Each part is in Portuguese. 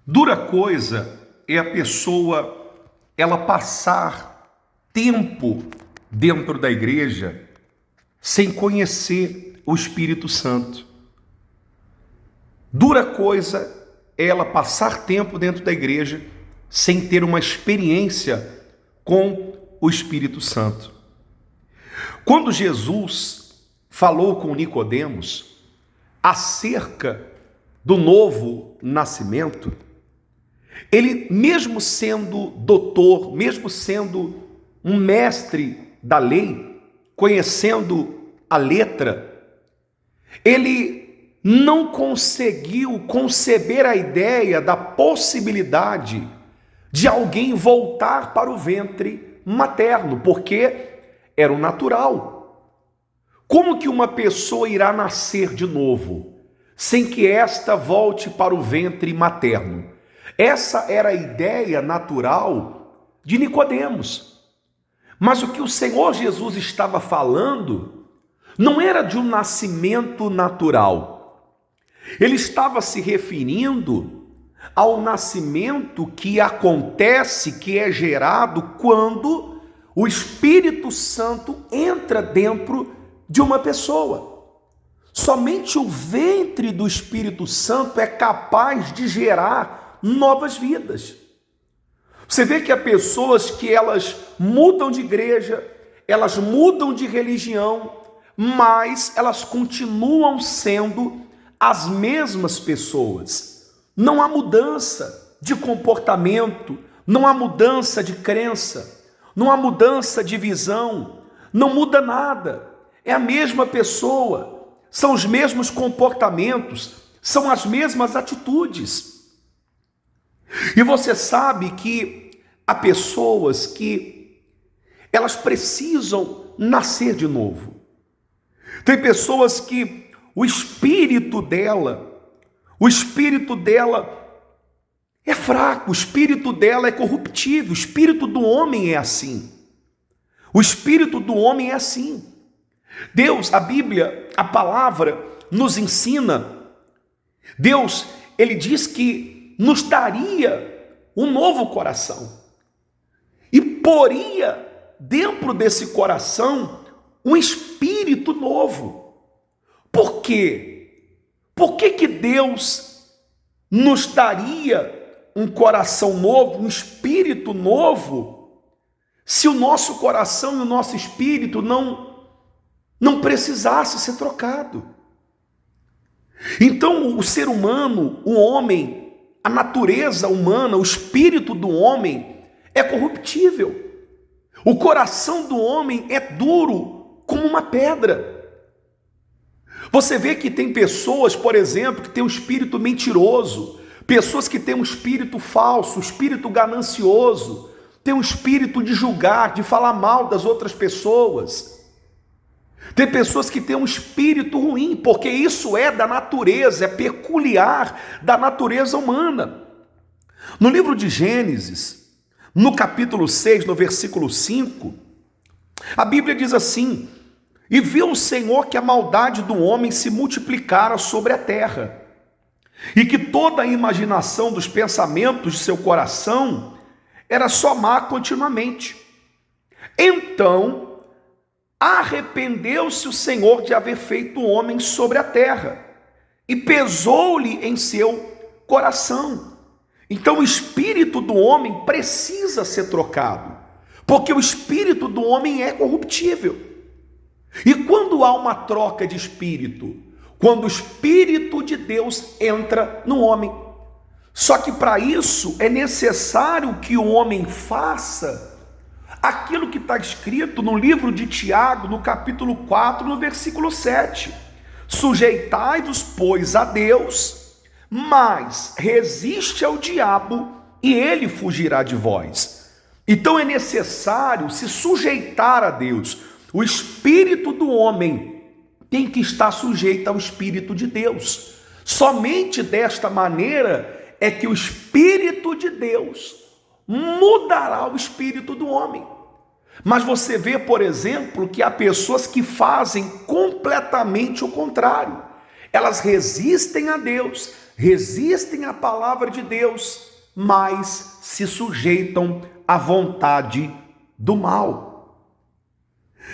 Dura coisa é a pessoa ela passar tempo dentro da igreja sem conhecer o Espírito Santo. Dura coisa é ela passar tempo dentro da igreja sem ter uma experiência com o Espírito Santo. Quando Jesus falou com Nicodemos acerca do novo nascimento, ele, mesmo sendo doutor, mesmo sendo um mestre da lei, conhecendo a letra, ele não conseguiu conceber a ideia da possibilidade de alguém voltar para o ventre materno, porque era o natural. Como que uma pessoa irá nascer de novo, sem que esta volte para o ventre materno? Essa era a ideia natural de Nicodemos. Mas o que o Senhor Jesus estava falando não era de um nascimento natural. Ele estava se referindo ao nascimento que acontece, que é gerado quando o Espírito Santo entra dentro de uma pessoa. Somente o ventre do Espírito Santo é capaz de gerar novas vidas. Você vê que há pessoas que elas mudam de igreja, elas mudam de religião, mas elas continuam sendo as mesmas pessoas. Não há mudança de comportamento, não há mudança de crença, não há mudança de visão, não muda nada. É a mesma pessoa, são os mesmos comportamentos, são as mesmas atitudes. E você sabe que há pessoas que elas precisam nascer de novo. Tem pessoas que o espírito dela é fraco, o espírito dela é corruptível, o espírito do homem é assim. O espírito do homem é assim. Deus, a Bíblia, a palavra nos ensina. Deus, ele diz que nos daria um novo coração e poria dentro desse coração um espírito novo. Por quê? Por que Deus nos daria um coração novo, um espírito novo, se o nosso coração e o nosso espírito não precisasse ser trocado? Então o ser humano, o homem, a natureza humana, o espírito do homem é corruptível. O coração do homem é duro como uma pedra. Você vê que tem pessoas, por exemplo, que têm um espírito mentiroso, pessoas que têm um espírito falso, um espírito ganancioso, têm um espírito de julgar, de falar mal das outras pessoas. Tem pessoas que têm um espírito ruim, porque isso é da natureza, é peculiar da natureza humana. No livro de Gênesis, no capítulo 6, no versículo 5, a Bíblia diz assim: e viu o Senhor que a maldade do homem se multiplicara sobre a terra, e que toda a imaginação dos pensamentos de seu coração era só má continuamente. Então arrependeu-se o Senhor de haver feito o homem sobre a terra, e pesou-lhe em seu coração. Então o espírito do homem precisa ser trocado, porque o espírito do homem é corruptível. E quando há uma troca de espírito? Quando o Espírito de Deus entra no homem. Só que para isso é necessário que o homem faça aquilo que está escrito no livro de Tiago, no capítulo 4, no versículo 7. Sujeitai-vos, pois, a Deus, mas resiste ao diabo e ele fugirá de vós. Então é necessário se sujeitar a Deus. O espírito do homem tem que estar sujeito ao Espírito de Deus. Somente desta maneira é que o Espírito de Deus mudará o espírito do homem. Mas você vê, por exemplo, que há pessoas que fazem completamente o contrário. Elas resistem a Deus, resistem à palavra de Deus, mas se sujeitam à vontade do mal.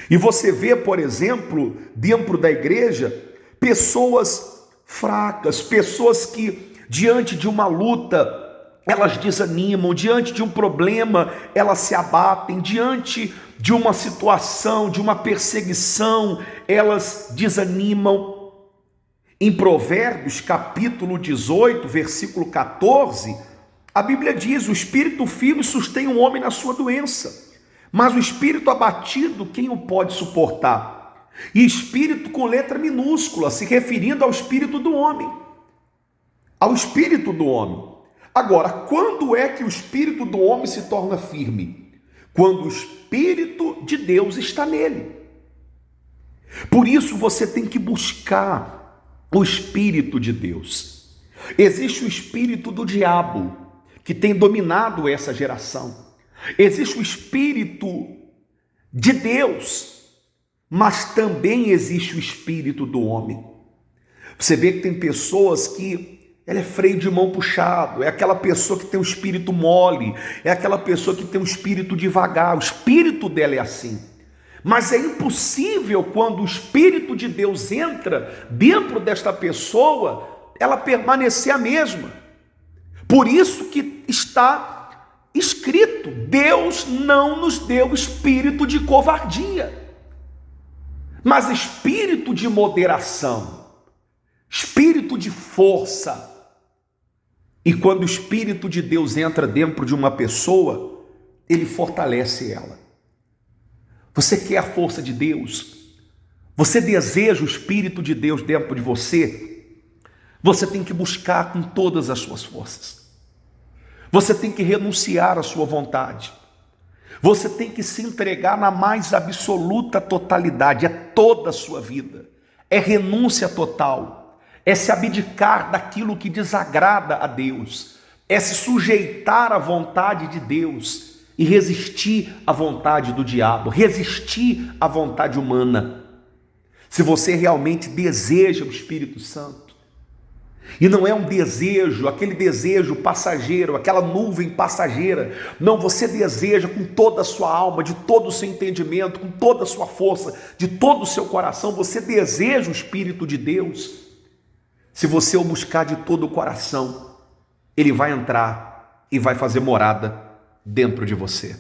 E você vê, por exemplo, dentro da igreja, pessoas fracas, pessoas que diante de uma luta, elas desanimam, diante de um problema, elas se abatem, diante de uma situação, de uma perseguição, elas desanimam. Em Provérbios, capítulo 18, versículo 14, a Bíblia diz: o espírito firme sustém um homem na sua doença, mas o espírito abatido, quem o pode suportar? E espírito com letra minúscula, se referindo ao espírito do homem. Ao espírito do homem. Agora, quando é que o espírito do homem se torna firme? Quando o Espírito de Deus está nele. Por isso você tem que buscar o Espírito de Deus. Existe o espírito do diabo, que tem dominado essa geração. Existe o Espírito de Deus, mas também existe o espírito do homem. Você vê que tem pessoas que ela é freio de mão puxado, é aquela pessoa que tem um espírito mole, é aquela pessoa que tem um espírito devagar, o espírito dela é assim. Mas é impossível quando o Espírito de Deus entra dentro desta pessoa, ela permanecer a mesma. Por isso que está escrito: Deus não nos deu espírito de covardia, mas espírito de moderação, espírito de força. E quando o Espírito de Deus entra dentro de uma pessoa, ele fortalece ela. Você quer a força de Deus? Você deseja o Espírito de Deus dentro de você? Você tem que buscar com todas as suas forças. Você tem que renunciar à sua vontade. Você tem que se entregar na mais absoluta totalidade, é toda a sua vida. É renúncia total. É se abdicar daquilo que desagrada a Deus, é se sujeitar à vontade de Deus e resistir à vontade do diabo, resistir à vontade humana. Se você realmente deseja o Espírito Santo, e não é um desejo, aquele desejo passageiro, aquela nuvem passageira, não, você deseja com toda a sua alma, de todo o seu entendimento, com toda a sua força, de todo o seu coração, você deseja o Espírito de Deus. Se você o buscar de todo o coração, ele vai entrar e vai fazer morada dentro de você.